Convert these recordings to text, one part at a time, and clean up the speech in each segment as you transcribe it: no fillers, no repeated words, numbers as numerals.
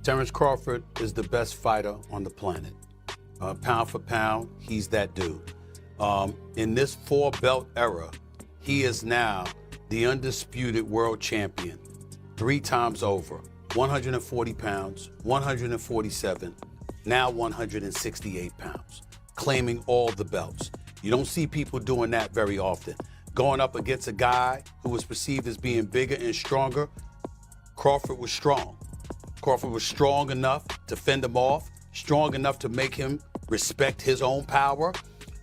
Terence Crawford is the best fighter on the planet. Pound for pound, he's that dude. In this 4-belt era, he is now the undisputed world champion 3 times over. 140 pounds, 147, now 168 pounds, claiming all the belts. You don't see people doing that very often. Going up against a guy who was perceived as being bigger and stronger, Crawford was strong. Crawford was strong enough to fend him off, strong enough to make him respect his own power.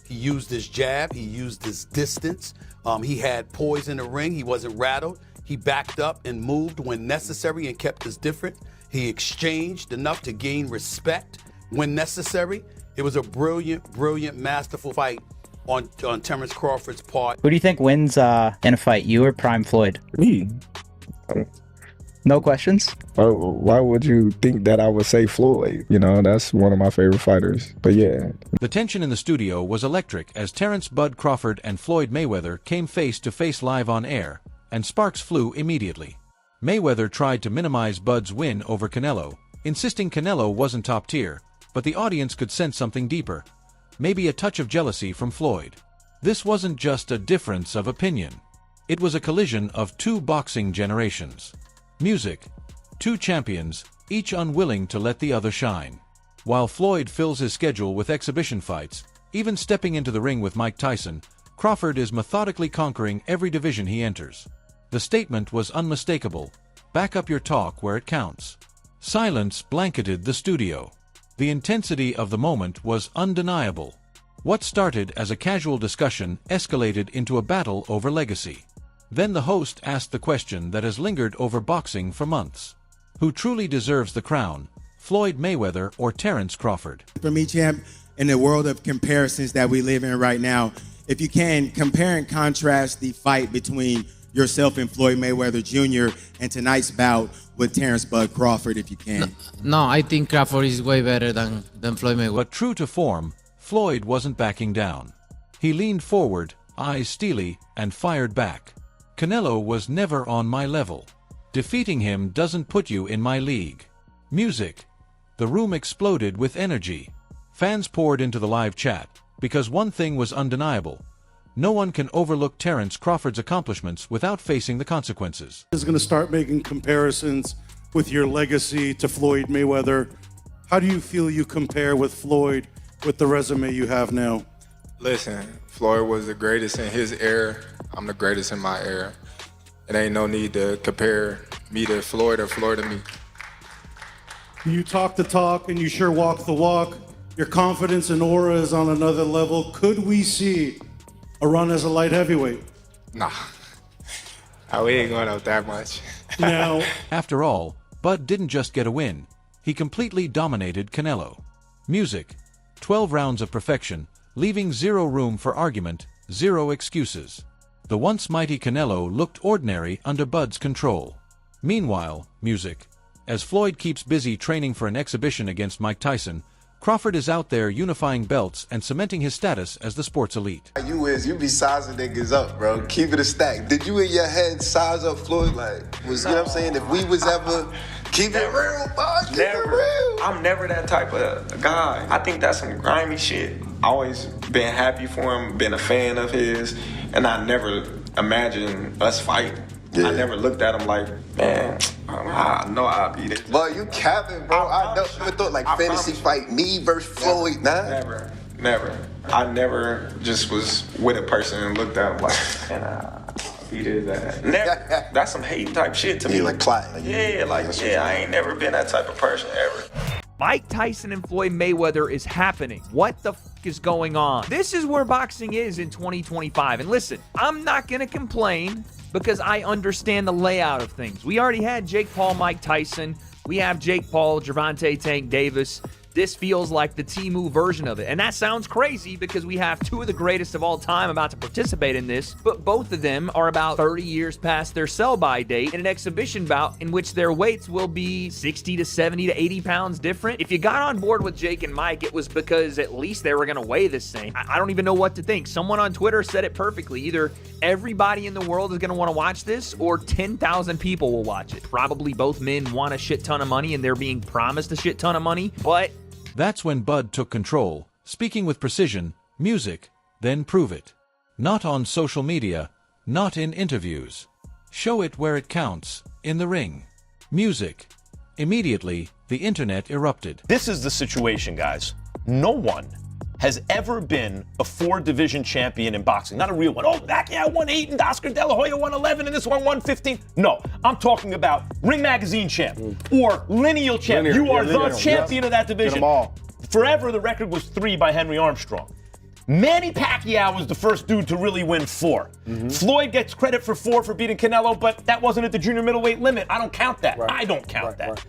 He used his jab, he used his distance. He had poise in the ring, he wasn't rattled. He backed up and moved when necessary and kept his difference. He exchanged enough to gain respect when necessary. It was a brilliant, masterful fight on Terence Crawford's part. Who do you think wins in a fight, you or Prime Floyd? Me. No questions? Why would you think that I would say Floyd? You know, that's one of my favorite fighters. But yeah. The tension in the studio was electric as Terence "Bud" Crawford and Floyd Mayweather came face to face live on air, and sparks flew immediately. Mayweather tried to minimize Bud's win over Canelo, insisting Canelo wasn't top tier, but the audience could sense something deeper. Maybe a touch of jealousy from Floyd. This wasn't just a difference of opinion. It was a collision of 2 boxing generations. Music. 2 champions, each unwilling to let the other shine. While Floyd fills his schedule with exhibition fights, even stepping into the ring with Mike Tyson, Crawford is methodically conquering every division he enters. The statement was unmistakable: back up your talk where it counts. Silence blanketed the studio. The intensity of the moment was undeniable. What started as a casual discussion escalated into a battle over legacy. Then the host asked the question that has lingered over boxing for months. Who truly deserves the crown, Floyd Mayweather or Terence Crawford? For me, champ, in the world of comparisons that we live in right now, if you can, compare and contrast the fight between yourself and Floyd Mayweather Jr. and tonight's bout with Terence "Bud" Crawford, if you can. No, I think Crawford is way better than Floyd Mayweather. But true to form, Floyd wasn't backing down. He leaned forward, eyes steely, and fired back. Canelo was never on my level. Defeating him doesn't put you in my league. Music. The room exploded with energy. Fans poured into the live chat, because one thing was undeniable. No one can overlook Terence Crawford's accomplishments without facing the consequences. Is going to start making comparisons with your legacy to Floyd Mayweather. How do you feel you compare with Floyd with the resume you have now? Listen, Floyd was the greatest in his era. I'm the greatest in my era. It ain't no need to compare me to Floyd or Floyd to me. You talk the talk and you sure walk the walk. Your confidence and aura is on another level. Could we see a run as a light heavyweight? Nah, we ain't going up that much. Now, After all, Bud didn't just get a win. He completely dominated Canelo. Music. 12 rounds of perfection, leaving zero room for argument, zero excuses. The once mighty Canelo looked ordinary under Bud's control. Meanwhile, music. As Floyd keeps busy training for an exhibition against Mike Tyson, Crawford is out there unifying belts and cementing his status as the sport's elite. You be sizing niggas up, bro. Keep it a stack. Did you in your head size up Floyd? Like, you know what I'm saying? If we was ever, keep it real, bud. Keep it real. I'm never that type of guy. I think that's some grimy shit. Always been happy for him, been a fan of his, and I never imagined us fighting. Yeah. I never looked at him like, man, I know I'll beat it. But you capping, bro. I never thought like fantasy fight me versus Floyd, nah. Never. I never just was with a person and looked at him like, man, I'll beat his ass. Never. That's some hate type shit to me. Like plotting. I ain't never been that type of person ever. Mike Tyson and Floyd Mayweather is happening. What the f is going on? This is where boxing is in 2025. And listen, I'm not going to complain because I understand the layout of things. We already had Jake Paul, Mike Tyson. We have Jake Paul, Gervonta Tank Davis. This feels like the Temu version of it. And that sounds crazy because we have two of the greatest of all time about to participate in this, but both of them are about 30 years past their sell-by date in an exhibition bout in which their weights will be 60 to 70 to 80 pounds different. If you got on board with Jake and Mike, it was because at least they were going to weigh the same. I don't even know what to think. Someone on Twitter said it perfectly. Either everybody in the world is going to want to watch this or 10,000 people will watch it. Probably both men want a shit ton of money and they're being promised a shit ton of money, but That's when Bud took control, speaking with precision, music, then prove it. Not on social media, not in interviews. Show it where it counts, in the ring. Music. Immediately, the internet erupted. This is the situation, guys. No one has ever been a 4-division champion in boxing. Not a real one. Oh, Pacquiao won 8 and Oscar De La Hoya won 11 and this one won 15. No, I'm talking about Ring Magazine champ or lineal champ. You are the champion of that division. Get them all. Forever, the record was 3 by Henry Armstrong. Manny Pacquiao was the first dude to really win 4. Floyd gets credit for 4 for beating Canelo, but that wasn't at the junior middleweight limit. I don't count that. I don't count that.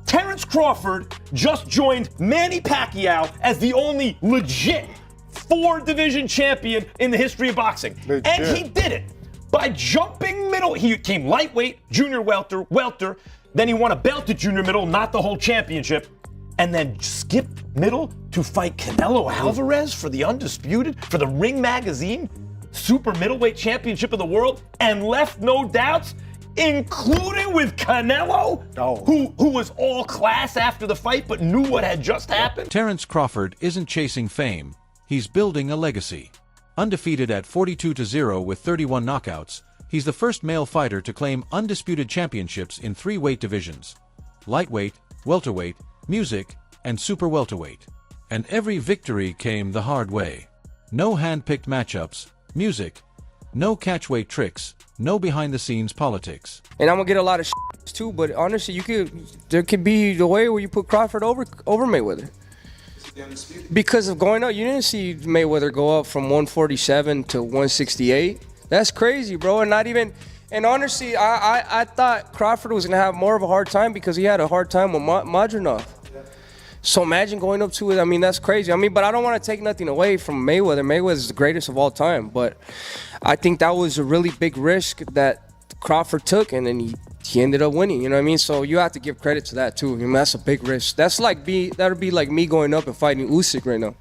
Terence Crawford just joined Manny Pacquiao as the only legit 4-division champion in the history of boxing. And he did it by jumping middle. He came lightweight, junior welter, then he won a belt at junior middle, not the whole championship, and then skipped middle to fight Canelo Alvarez for the undisputed, for the Ring Magazine super middleweight championship of the world, and left no doubts, including with Canelo, who was all class after the fight but knew what had just happened. Terence Crawford isn't chasing fame, he's building a legacy. Undefeated at 42-0 with 31 knockouts, he's the first male fighter to claim undisputed championships in 3 weight divisions: lightweight, welterweight, music, and super welterweight. And every victory came the hard way. No hand-picked matchups, music, no catchweight tricks, no behind-the-scenes politics. And I'm gonna get a lot of too, but honestly, there could be the way where you put Crawford over Mayweather. Because of going up, you didn't see Mayweather go up from 147 to 168. That's crazy, bro. And not even, and honestly, I thought Crawford was gonna have more of a hard time because he had a hard time with Madronov. So imagine going up to it. I mean, that's crazy. I mean, but I don't want to take nothing away from Mayweather. Mayweather is the greatest of all time. But I think that was a really big risk that Crawford took, and then he ended up winning. You know what I mean? So you have to give credit to that too. I mean, that's a big risk. That'd be like me going up and fighting Usyk right now,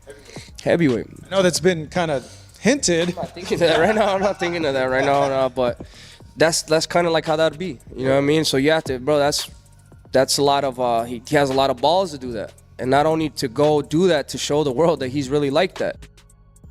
heavyweight. I know that's been kind of hinted. I'm not thinking of that right now. I'm not thinking of that right now. No, but that's kind of like how that'd be. You know what I mean? So you have to, bro. That's a lot of. He has a lot of balls to do that. And not only to go do that to show the world that he's really like that.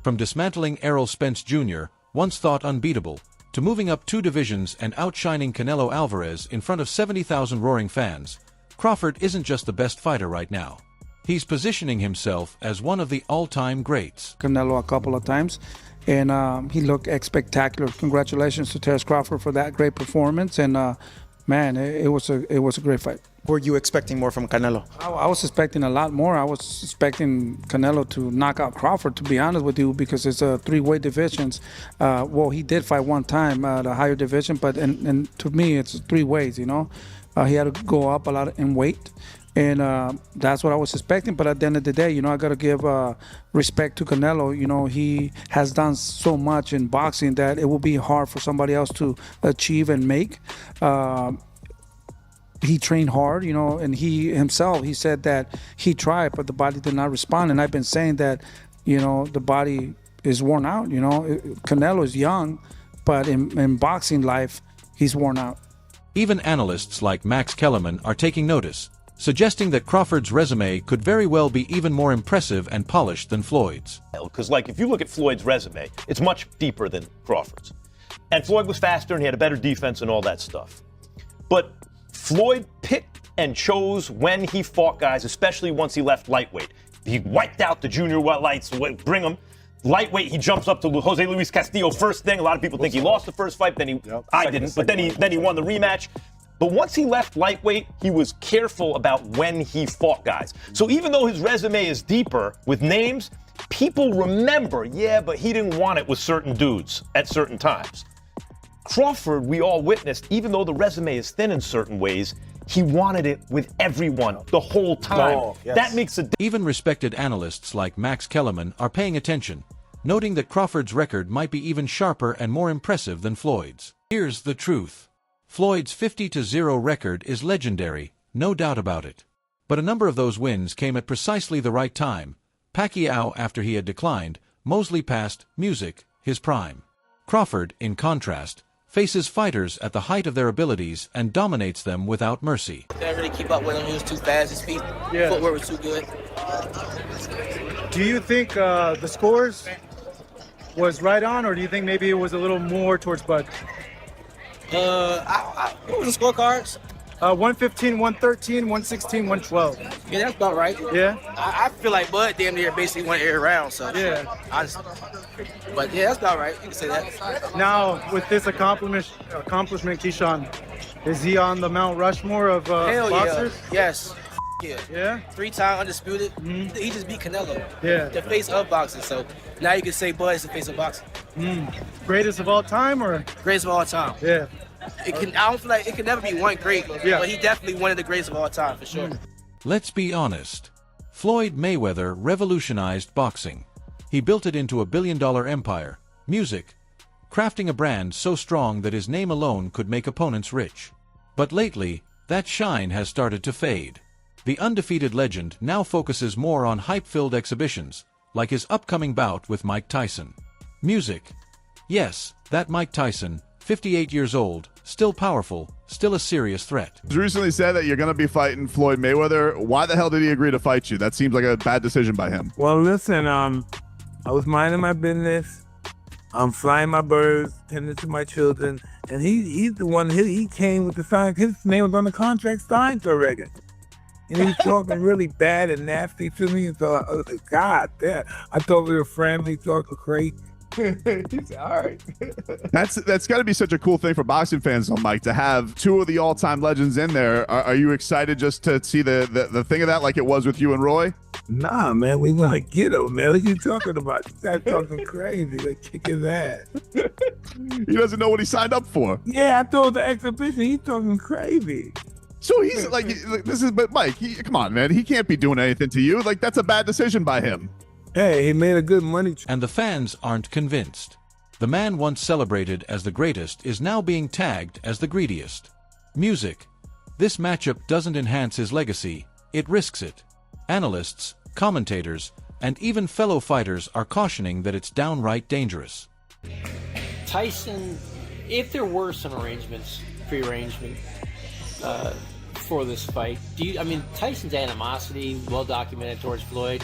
From dismantling Errol Spence Jr., once thought unbeatable, to moving up 2 divisions and outshining Canelo Alvarez in front of 70,000 roaring fans, Crawford isn't just the best fighter right now. He's positioning himself as one of the all-time greats. Canelo a couple of times, and he looked spectacular. Congratulations to Terence Crawford for that great performance, and man, it was a great fight. Were you expecting more from Canelo? I was expecting a lot more. I was expecting Canelo to knock out Crawford, to be honest with you, because it's 3-weight divisions. Well, he did fight one time at a higher division, but and to me, it's 3 ways, you know. He had to go up a lot in weight, and that's what I was expecting. But at the end of the day, you know, I got to give respect to Canelo. You know, he has done so much in boxing that it will be hard for somebody else to achieve and make. He trained hard, you know, and he said that he tried, but the body did not respond. And I've been saying that, you know, the body is worn out, you know. Canelo is young, but in boxing life, he's worn out. Even analysts like Max Kellerman are taking notice, suggesting that Crawford's resume could very well be even more impressive and polished than Floyd's. Because, like, if you look at Floyd's resume, it's much deeper than Crawford's. And Floyd was faster and he had a better defense and all that stuff. But Floyd picked and chose when he fought guys, especially once he left lightweight. He wiped out the junior lights, bring him. Lightweight, he jumps up to Jose Luis Castillo first thing. A lot of people think he lost the first fight, I didn't, but then he won the rematch. But once he left lightweight, he was careful about when he fought guys. So even though his resume is deeper with names, people remember, yeah, but he didn't want it with certain dudes at certain times. Crawford, we all witnessed, even though the resume is thin in certain ways, He wanted it with everyone the whole time. Oh, yes. That makes a Even respected analysts like Max Kellerman are paying attention, noting that Crawford's record might be even sharper and more impressive than Floyd's. Here's the truth. Floyd's 50-0 record is legendary, no doubt about it. But a number of those wins came at precisely the right time. Pacquiao after he had declined, Mosley past Music, his prime. Crawford, in contrast, faces fighters at the height of their abilities and dominates them without mercy. Couldn't really keep up with him. He was too fast. His feet, footwork was too good. Do you think the scores was right on, or do you think maybe it was a little more towards Bud? What was the scorecards? 115, 113, 116, 112. Yeah, that's about right. Yeah? I feel like Bud damn near basically won every round, so. Yeah. But yeah, that's about right. You can say that. Now, with this accomplishment, Keyshawn, is he on the Mount Rushmore of Hell boxers? yeah. Yes. Yeah. Yeah? 3-time undisputed. He just beat Canelo. Yeah. The face of boxing. So now you can say Bud is the face of boxing. Greatest of all time, or? Greatest of all time. Yeah. I don't feel like it can never be one great, but he definitely one of the greatest of all time for sure. Let's be honest. Floyd Mayweather revolutionized boxing. He built it into a billion-dollar empire, music, crafting a brand so strong that his name alone could make opponents rich. But lately, that shine has started to fade. The undefeated legend now focuses more on hype-filled exhibitions, like his upcoming bout with Mike Tyson. Music. Yes, that Mike Tyson, 58 years old, still powerful, still a serious threat. You recently said that you're going to be fighting Floyd Mayweather. Why the hell did he agree to fight you? That seems like a bad decision by him. Well, listen, I was minding my business. I'm flying my birds, tending to my children, and he's the one, he came with the sign. His name was on the contract signed already. And he was talking really bad and nasty to me, and so I was like, God damn. I thought we were friendly, talking crazy. He's all right. That's got to be such a cool thing for boxing fans, though, Mike, to have two of the all-time legends in there. Are you excited just to see the thing of that like it was with you and Roy? Nah, man, we want to get him, man. What you talking about? You guys talking crazy. Like, kick his ass. He doesn't know what he signed up for. Yeah, I told the exhibition, he's talking crazy. So he's like, but Mike, come on, man. He can't be doing anything to you. Like, that's a bad decision by him. Hey, he made a good money. And the fans aren't convinced. The man once celebrated as the greatest is now being tagged as the greediest. Music. This matchup doesn't enhance his legacy, it risks it. Analysts, commentators, and even fellow fighters are cautioning that it's downright dangerous. Tyson, if there were some pre-arrangement for this fight, Tyson's animosity, well documented towards Floyd.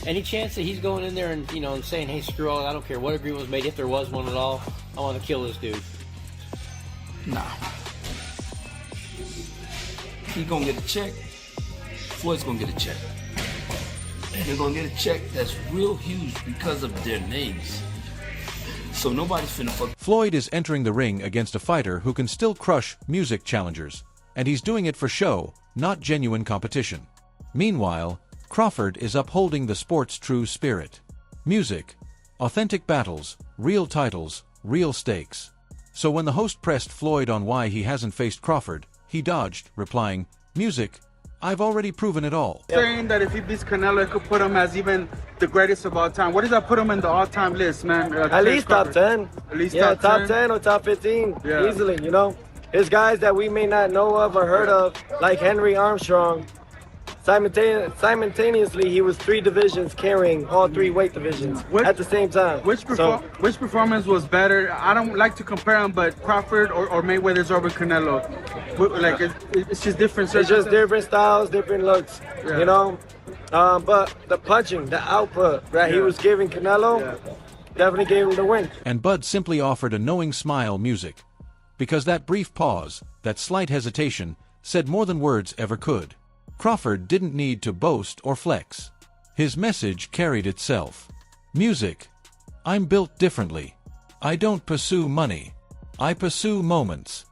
Any chance that he's going in there and, and saying, hey, screw all, I don't care what agreement was made, if there was one at all, I want to kill this dude? Nah. He gonna get a check. Floyd's gonna get a check. And they're gonna get a check that's real huge because of their names. So nobody's finna fuck. Floyd is entering the ring against a fighter who can still crush music challengers, and he's doing it for show, not genuine competition. Meanwhile, Crawford is upholding the sport's true spirit. Music, authentic battles, real titles, real stakes. So when the host pressed Floyd on why he hasn't faced Crawford, he dodged, replying, music, I've already proven it all. Saying that if he beats Canelo, it could put him as even the greatest of all time. What does that put him in the all-time list, man? At least top 10. At least top 10. top 10 or top 15, Yeah. easily, There's guys that we may not know of or heard of, like Henry Armstrong. Simultaneously, he was 3 divisions carrying all 3 weight divisions at the same time. Which performance was better? I don't like to compare them, but Crawford or Mayweather's over Canelo. Like it's just different. It's just different styles, different looks, But the punching, the output that he was giving Canelo, definitely gave him the win. And Bud simply offered a knowing smile, music. Because that brief pause, that slight hesitation, said more than words ever could. Crawford didn't need to boast or flex. His message carried itself. Music. I'm built differently. I don't pursue money. I pursue moments.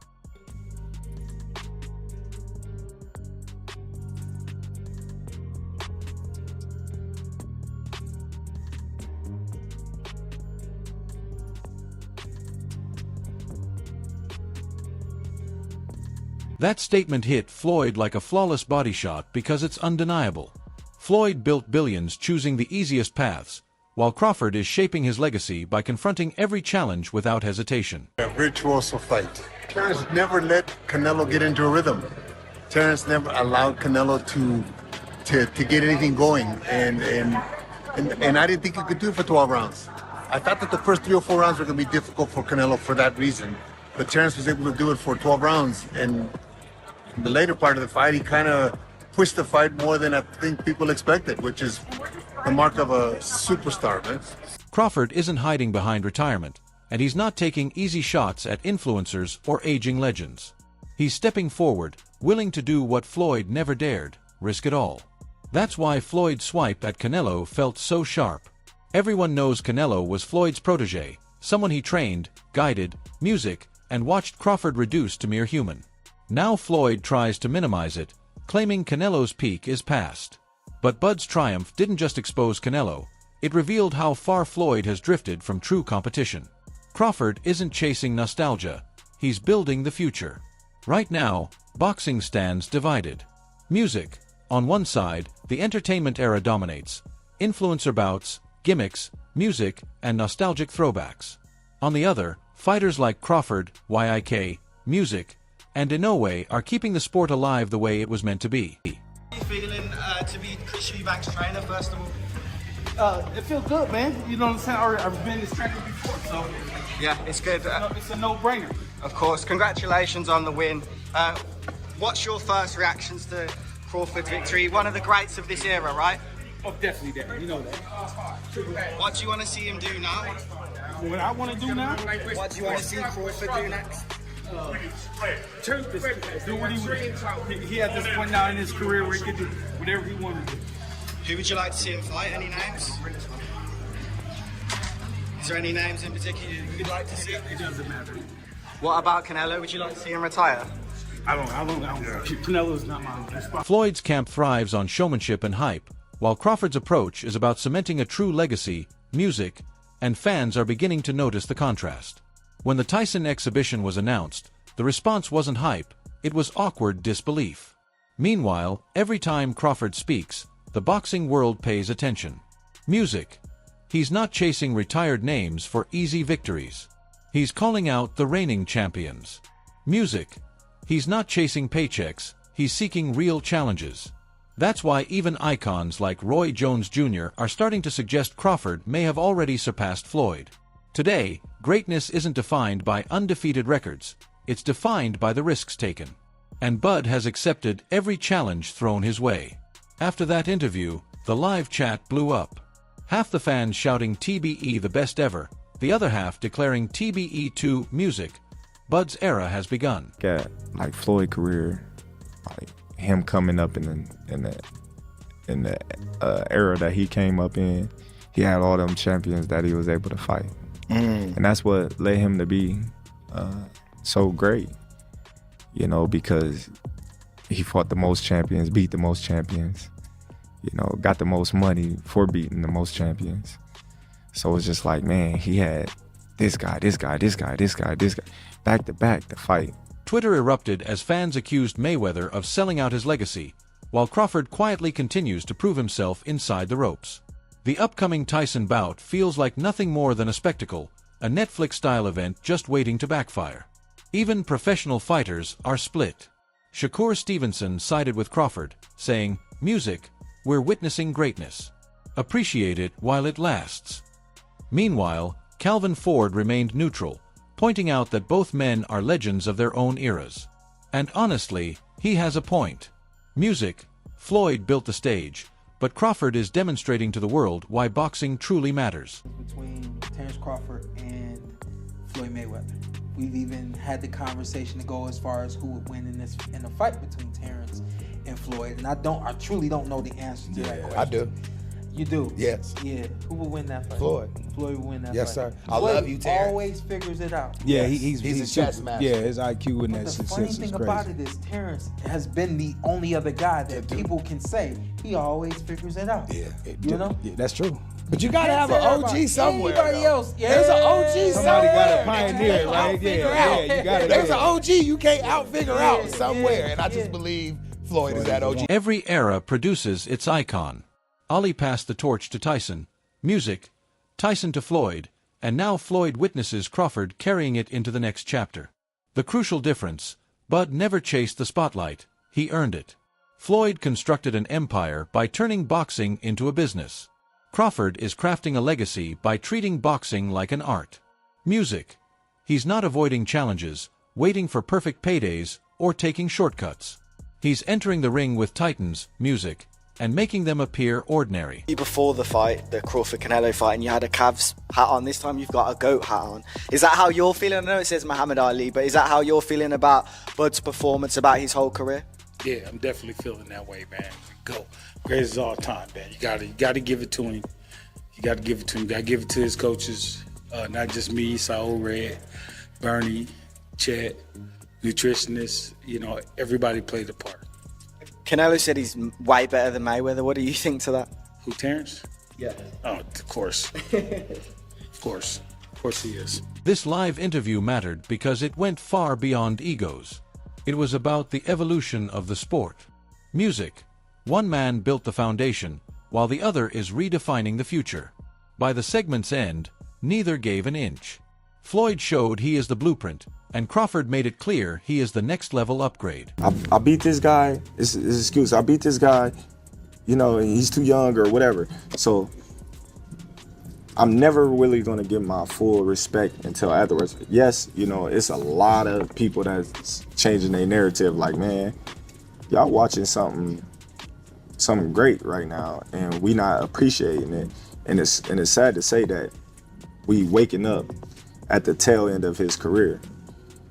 That statement hit Floyd like a flawless body shot because it's undeniable. Floyd built billions choosing the easiest paths, while Crawford is shaping his legacy by confronting every challenge without hesitation. A virtuoso fight. Terence never let Canelo get into a rhythm. Terence never allowed Canelo to get anything going, and I didn't think he could do it for 12 rounds. I thought that the first 3 or 4 rounds were going to be difficult for Canelo for that reason, but Terence was able to do it for 12 rounds, and in the later part of the fight, he kind of pushed the fight more than I think people expected, which is the mark of a superstar, man. Crawford isn't hiding behind retirement, and he's not taking easy shots at influencers or aging legends. He's stepping forward, willing to do what Floyd never dared, risk it all. That's why Floyd's swipe at Canelo felt so sharp. Everyone knows Canelo was Floyd's protege, someone he trained, guided, music, and watched Crawford reduce to mere human. Now Floyd tries to minimize it, claiming Canelo's peak is past. But Bud's triumph didn't just expose Canelo, it revealed how far Floyd has drifted from true competition. Crawford isn't chasing nostalgia, he's building the future. Right now, boxing stands divided. Music. On one side, the entertainment era dominates. Influencer bouts, gimmicks, music, and nostalgic throwbacks. On the other, fighters like Crawford, YIK, music, and Inoue are keeping the sport alive the way it was meant to be. How are you feeling to be Chris Eubank's trainer, first of all? It feels good, man. You know what I'm saying? I've been this trainer before, so Yeah, it's good. it's a no-brainer. Of course, congratulations on the win. What's your first reactions to Crawford's victory? One of the greats of this era, right? Oh, definitely that. You know that. What do you want to see him do now? What I want to do now? What do you want to see Crawford do next? Do what he at this point now in his career where he can do whatever he wants to do. Who would you like to see him fight? Any names? Is there any names in particular you'd like to see? It doesn't matter. What about Canelo? Would you like to see him retire? I don't. Canelo's not my spot. Floyd's camp thrives on showmanship and hype, while Crawford's approach is about cementing a true legacy, music, and fans are beginning to notice the contrast. When the Tyson exhibition was announced, the response wasn't hype, it was awkward disbelief. Meanwhile, every time Crawford speaks, the boxing world pays attention. Music. He's not chasing retired names for easy victories. He's calling out the reigning champions. Music. He's not chasing paychecks, he's seeking real challenges. That's why even icons like Roy Jones Jr. are starting to suggest Crawford may have already surpassed Floyd. Today, greatness isn't defined by undefeated records, it's defined by the risks taken. And Bud has accepted every challenge thrown his way. After that interview, the live chat blew up. Half the fans shouting TBE the best ever, the other half declaring TBE2 music. Bud's era has begun. Got like Floyd career, like him coming up in the era that he came up in, he had all them champions that he was able to fight, and that's what led him to be so great. You know, because he fought the most champions, beat the most champions. You know, got the most money for beating the most champions. So it's just like, man, he had this guy, back to back to fight. Twitter erupted as fans accused Mayweather of selling out his legacy, while Crawford quietly continues to prove himself inside the ropes. The upcoming Tyson bout feels like nothing more than a spectacle, a Netflix-style event just waiting to backfire. Even professional fighters are split. Shakur Stevenson sided with Crawford, saying, "Music, we're witnessing greatness. Appreciate it while it lasts." Meanwhile, Calvin Ford remained neutral, pointing out that both men are legends of their own eras. And honestly, he has a point. Music. Floyd built the stage, but Crawford is demonstrating to the world why boxing truly matters. Between Terence Crawford and Floyd Mayweather. We've even had the conversation to go as far as who would win in a fight between Terence and Floyd. And I truly don't know the answer to that question. I do. You do? Yes. Yeah. Who will win that fight? Floyd. Floyd will win that Yes, fight. sir. I love you, Terrence. Always figures it out. Yeah, he's a chess master. Yeah, his IQ and that The success funny is thing crazy. about it is Terrence has been the only other guy that people can say he always figures it out. Yeah. You know? Yeah, that's true. But you gotta have an OG somewhere. Anybody else? Yeah. There's an OG Somebody somewhere. got a pioneer, right? Yeah, you got it. There's an OG you can't outfigure out somewhere, and I just believe Floyd is that OG. Every era produces its icon. Ali passed the torch to Tyson. Music, Tyson to Floyd, and now Floyd witnesses Crawford carrying it into the next chapter. The crucial difference: Bud never chased the spotlight, he earned it. Floyd constructed an empire by turning boxing into a business. Crawford is crafting a legacy by treating boxing like an art. Music, he's not avoiding challenges, waiting for perfect paydays, or taking shortcuts. He's entering the ring with titans, music, and making them appear ordinary. Before the fight, the Crawford-Canelo fight, and you had a Cavs hat on. This time you've got a GOAT hat on. Is that how you're feeling? I know it says Muhammad Ali, but is that how you're feeling about Bud's performance, about his whole career? Yeah, I'm definitely feeling that way, man. Go. Greatest of all time, man. You gotta give it to him. You gotta give it to him. You gotta give it to his coaches. Not just me, Saul Red, Bernie, Chet, nutritionists. You know, everybody played a part. Canelo said he's way better than Mayweather. What do you think to that? Who, Terence? Yeah. Oh, of course. Of course. Of course he is. This live interview mattered because it went far beyond egos. It was about the evolution of the sport. Music. One man built the foundation, while the other is redefining the future. By the segment's end, neither gave an inch. Floyd showed he is the blueprint, and Crawford made it clear he is the next level upgrade. I beat this guy. It's his excuse. I beat this guy. You know, he's too young or whatever. So I'm never really going to give my full respect until afterwards. Yes, you know, it's a lot of people that's changing their narrative. Like, man, y'all watching something great right now, and we not appreciating it. And it's sad to say that we waking up at the tail end of his career.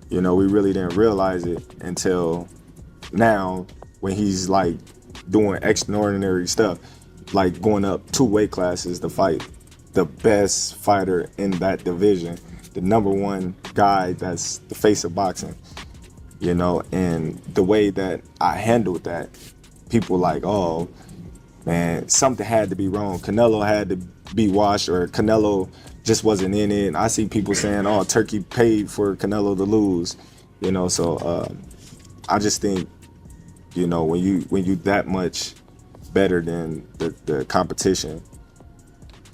You know, we really didn't realize it until now, when he's like doing extraordinary stuff, like going up 2 weight classes to fight the best fighter in that division, the #1 guy that's the face of boxing, you know. And the way that I handled that, people like, oh man, something had to be wrong. Canelo had to be washed, or Canelo just wasn't in it. And I see people saying, oh, Turkey paid for Canelo to lose, you know. So I just think, you know, when you that much better than the competition,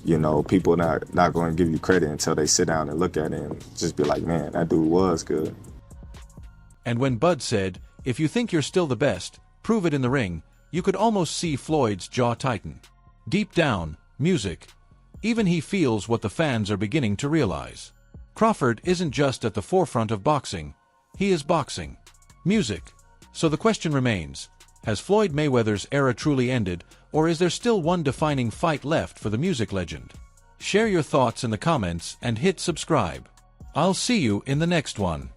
you know, people not going to give you credit until they sit down and look at it and just be like, man, that dude was good. And when Bud said, if you think you're still the best, prove it in the ring, you could almost see Floyd's jaw tighten. Deep down, music. Even he feels what the fans are beginning to realize. Crawford isn't just at the forefront of boxing, he is boxing. Music. So the question remains, has Floyd Mayweather's era truly ended, or is there still one defining fight left for the music legend? Share your thoughts in the comments and hit subscribe. I'll see you in the next one.